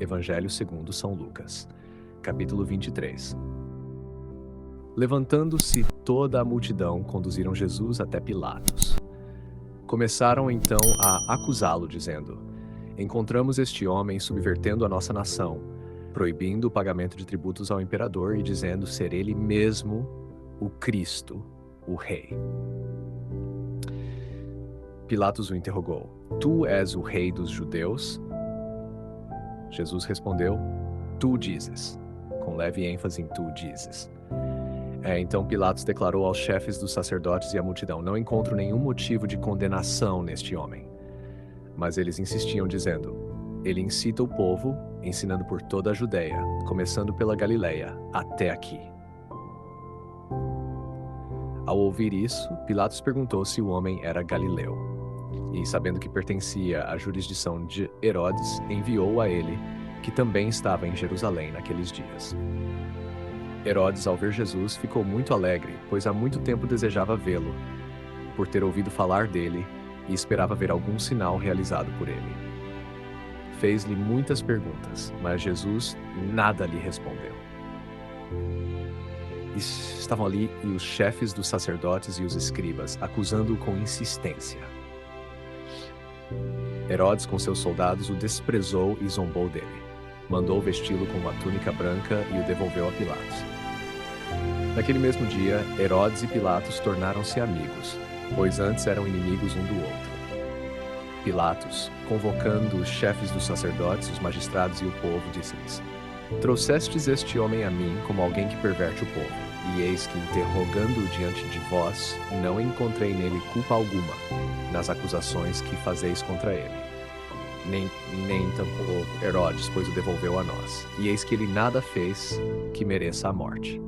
Evangelho segundo São Lucas, capítulo 23. Levantando-se toda a multidão, conduziram Jesus até Pilatos. Começaram então a acusá-lo, dizendo: Encontramos este homem subvertendo a nossa nação, proibindo o pagamento de tributos ao imperador e dizendo ser ele mesmo o Cristo, o Rei. Pilatos o interrogou: Tu és o rei dos judeus? Jesus respondeu: Tu dizes, com leve ênfase em tu dizes. Então Pilatos declarou aos chefes dos sacerdotes e à multidão: Não encontro nenhum motivo de condenação neste homem. Mas eles insistiam, dizendo: Ele incita o povo, ensinando por toda a Judeia, começando pela Galileia, até aqui. Ao ouvir isso, Pilatos perguntou se o homem era galileu. E, sabendo que pertencia à jurisdição de Herodes, enviou a ele, que também estava em Jerusalém naqueles dias. Herodes, ao ver Jesus, ficou muito alegre, pois há muito tempo desejava vê-lo, por ter ouvido falar dele, e esperava ver algum sinal realizado por ele. Fez-lhe muitas perguntas, mas Jesus nada lhe respondeu. Estavam ali os chefes dos sacerdotes e os escribas, acusando-o com insistência. Herodes, com seus soldados, o desprezou e zombou dele. Mandou vesti-lo com uma túnica branca e o devolveu a Pilatos. Naquele mesmo dia, Herodes e Pilatos tornaram-se amigos, pois antes eram inimigos um do outro. Pilatos, convocando os chefes dos sacerdotes, os magistrados e o povo, disse-lhes: Trouxestes este homem a mim como alguém que perverte o povo, e eis que, interrogando-o diante de vós, não encontrei nele culpa alguma nas acusações que fazeis contra ele. Nem tampouco Herodes, pois o devolveu a nós, e eis que ele nada fez que mereça a morte.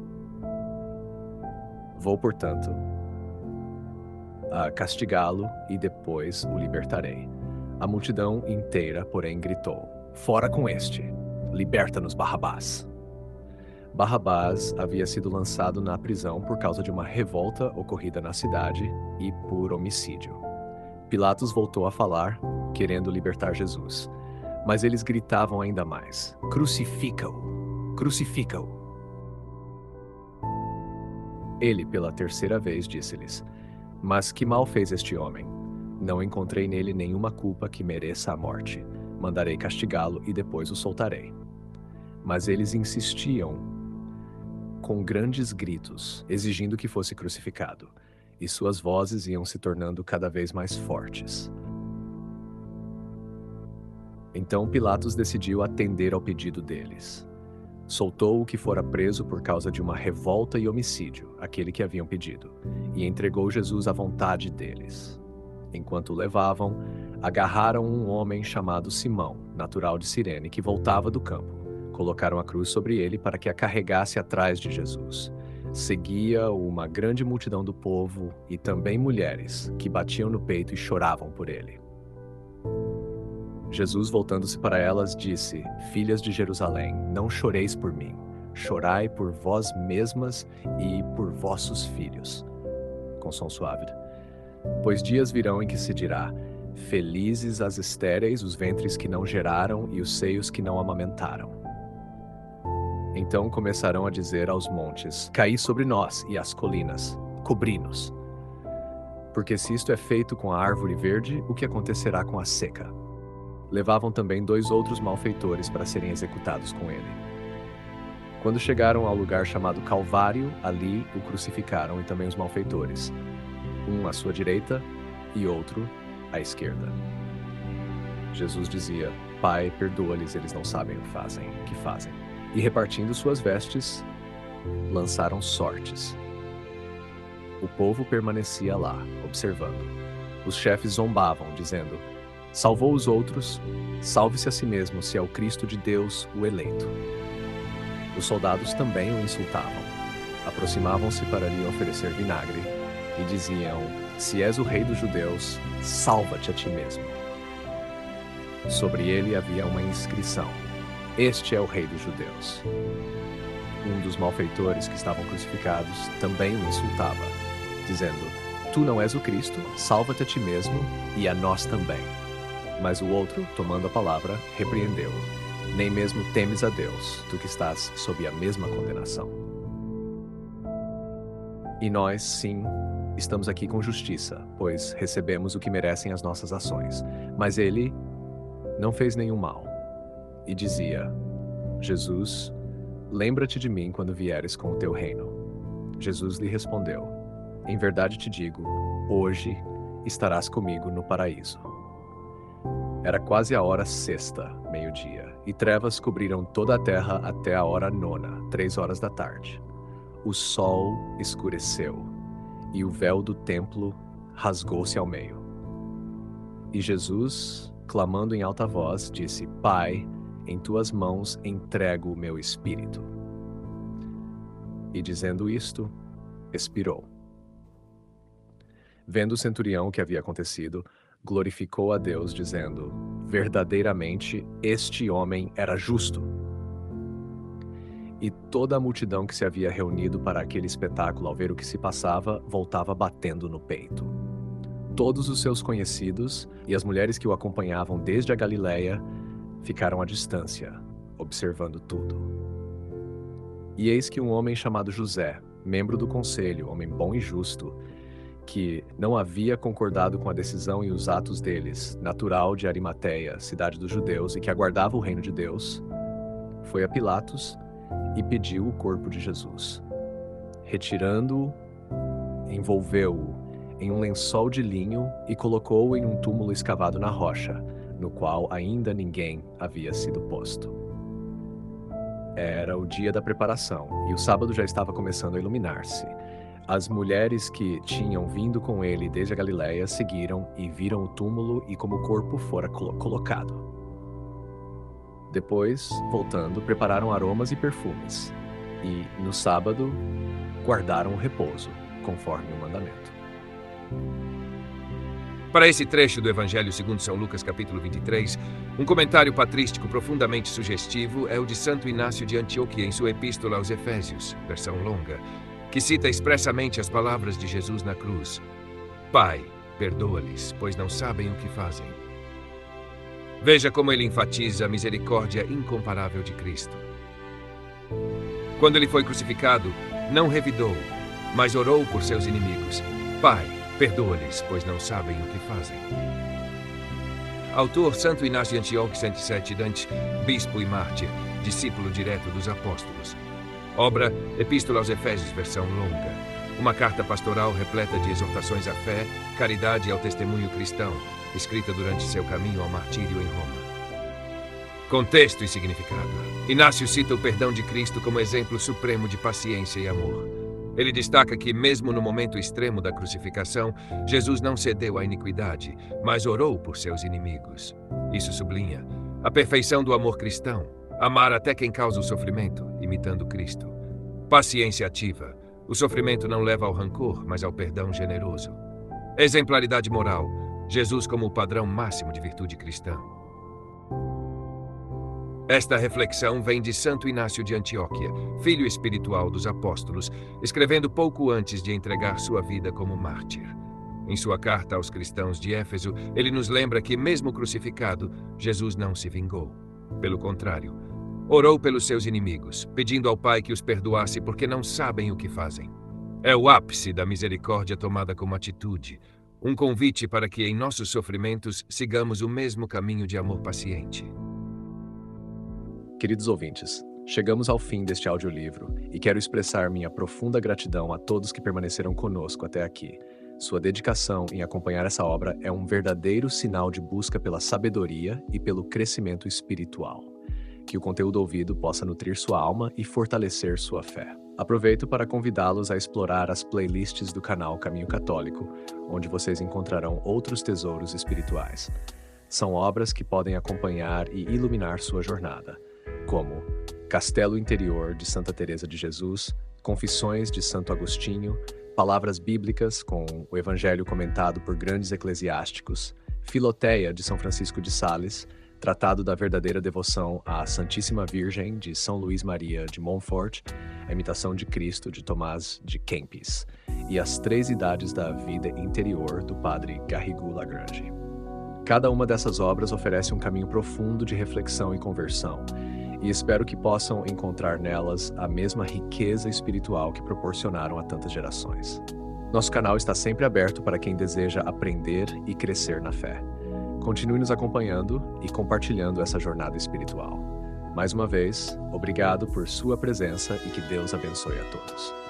Vou, portanto, a castigá-lo e depois o libertarei. A multidão inteira, porém, gritou: Fora com este! Liberta-nos, Barrabás! Barrabás havia sido lançado na prisão por causa de uma revolta ocorrida na cidade e por homicídio. Pilatos voltou a falar, querendo libertar Jesus. Mas eles gritavam ainda mais: Crucifica-o! Crucifica-o! Ele, pela terceira vez, disse-lhes: Mas que mal fez este homem? Não encontrei nele nenhuma culpa que mereça a morte. Mandarei castigá-lo e depois o soltarei. Mas eles insistiam com grandes gritos, exigindo que fosse crucificado, e suas vozes iam se tornando cada vez mais fortes. Então Pilatos decidiu atender ao pedido deles. Soltou o que fora preso por causa de uma revolta e homicídio, aquele que haviam pedido, e entregou Jesus à vontade deles. Enquanto o levavam, agarraram um homem chamado Simão, natural de Cirene, que voltava do campo. Colocaram a cruz sobre ele para que a carregasse atrás de Jesus. Seguia uma grande multidão do povo e também mulheres, que batiam no peito e choravam por ele. Jesus, voltando-se para elas, disse: Filhas de Jerusalém, não choreis por mim, chorai por vós mesmas e por vossos filhos. Com som suave. Pois dias virão em que se dirá: Felizes as estéreis, os ventres que não geraram e os seios que não amamentaram. Então começarão a dizer aos montes: Caí sobre nós, e às colinas: Cobri-nos. Porque se isto é feito com a árvore verde, o que acontecerá com a seca? Levavam também 2 outros malfeitores para serem executados com ele. Quando chegaram ao lugar chamado Calvário, ali o crucificaram e também os malfeitores, um à sua direita e outro à esquerda. Jesus dizia: Pai, perdoa-lhes, eles não sabem o que fazem. E repartindo suas vestes, lançaram sortes. O povo permanecia lá, observando. Os chefes zombavam, dizendo: Salvou os outros, salve-se a si mesmo, se é o Cristo de Deus, o eleito. Os soldados também o insultavam. Aproximavam-se para lhe oferecer vinagre e diziam: Se és o rei dos judeus, salva-te a ti mesmo. Sobre ele havia uma inscrição: Este é o rei dos judeus. Um dos malfeitores que estavam crucificados também o insultava, dizendo: Tu não és o Cristo, salva-te a ti mesmo e a nós também. Mas o outro, tomando a palavra, repreendeu-o. Nem mesmo temes a Deus, tu que estás sob a mesma condenação. E nós, sim, estamos aqui com justiça, pois recebemos o que merecem as nossas ações. Mas ele não fez nenhum mal. E dizia: Jesus, lembra-te de mim quando vieres com o teu reino. Jesus lhe respondeu: em verdade te digo, hoje estarás comigo no paraíso. Era quase a hora sexta, meio-dia, e trevas cobriram toda a terra até a hora nona, 3 horas da tarde. O sol escureceu, e o véu do templo rasgou-se ao meio. E Jesus, clamando em alta voz, disse: Pai, em tuas mãos entrego o meu espírito. E dizendo isto, expirou. Vendo o centurião o que havia acontecido, glorificou a Deus, dizendo: verdadeiramente este homem era justo. E toda a multidão que se havia reunido para aquele espetáculo, ao ver o que se passava, voltava batendo no peito. Todos os seus conhecidos e as mulheres que o acompanhavam desde a Galiléia ficaram à distância, observando tudo. E eis que um homem chamado José, membro do conselho, homem bom e justo, que não havia concordado com a decisão e os atos deles, natural de Arimateia, cidade dos judeus, e que aguardava o reino de Deus, foi a Pilatos e pediu o corpo de Jesus. Retirando-o, envolveu-o em um lençol de linho e colocou-o em um túmulo escavado na rocha, no qual ainda ninguém havia sido posto. Era o dia da preparação, e o sábado já estava começando a iluminar-se. As mulheres que tinham vindo com ele desde a Galiléia seguiram e viram o túmulo e como o corpo fora colocado. Depois, voltando, prepararam aromas e perfumes, e, no sábado, guardaram o repouso, conforme o mandamento. Para esse trecho do Evangelho segundo São Lucas, capítulo 23, um comentário patrístico profundamente sugestivo é o de Santo Inácio de Antioquia em sua Epístola aos Efésios, versão longa, que cita expressamente as palavras de Jesus na cruz: Pai, perdoa-lhes, pois não sabem o que fazem. Veja como ele enfatiza a misericórdia incomparável de Cristo. Quando ele foi crucificado, não revidou, mas orou por seus inimigos: Pai, perdoa-lhes, pois não sabem o que fazem. Autor Santo Inácio de Antioquia, 107 Dante, bispo e mártir, discípulo direto dos apóstolos. Obra Epístola aos Efésios, versão longa. Uma carta pastoral repleta de exortações à fé, caridade e ao testemunho cristão, escrita durante seu caminho ao martírio em Roma. Contexto e significado. Inácio cita o perdão de Cristo como exemplo supremo de paciência e amor. Ele destaca que, mesmo no momento extremo da crucificação, Jesus não cedeu à iniquidade, mas orou por seus inimigos. Isso sublinha a perfeição do amor cristão, amar até quem causa o sofrimento, imitando Cristo. Paciência ativa. O sofrimento não leva ao rancor, mas ao perdão generoso. Exemplaridade moral. Jesus como o padrão máximo de virtude cristã. Esta reflexão vem de Santo Inácio de Antioquia, filho espiritual dos apóstolos, escrevendo pouco antes de entregar sua vida como mártir. Em sua carta aos cristãos de Éfeso, ele nos lembra que, mesmo crucificado, Jesus não se vingou. Pelo contrário, orou pelos seus inimigos, pedindo ao Pai que os perdoasse porque não sabem o que fazem. É o ápice da misericórdia tomada como atitude, um convite para que, em nossos sofrimentos, sigamos o mesmo caminho de amor paciente. Queridos ouvintes, chegamos ao fim deste audiolivro e quero expressar minha profunda gratidão a todos que permaneceram conosco até aqui. Sua dedicação em acompanhar essa obra é um verdadeiro sinal de busca pela sabedoria e pelo crescimento espiritual. Que o conteúdo ouvido possa nutrir sua alma e fortalecer sua fé. Aproveito para convidá-los a explorar as playlists do canal Caminho Católico, onde vocês encontrarão outros tesouros espirituais. São obras que podem acompanhar e iluminar sua jornada, como Castelo Interior de Santa Teresa de Jesus, Confissões de Santo Agostinho, Palavras Bíblicas com o Evangelho comentado por grandes eclesiásticos, Filoteia de São Francisco de Sales, Tratado da Verdadeira Devoção à Santíssima Virgem de São Luís Maria de Montfort, A Imitação de Cristo de Tomás de Kempis e As Três Idades da Vida Interior do Padre Garrigou Lagrange. Cada uma dessas obras oferece um caminho profundo de reflexão e conversão, e espero que possam encontrar nelas a mesma riqueza espiritual que proporcionaram a tantas gerações. Nosso canal está sempre aberto para quem deseja aprender e crescer na fé. Continue nos acompanhando e compartilhando essa jornada espiritual. Mais uma vez, obrigado por sua presença e que Deus abençoe a todos.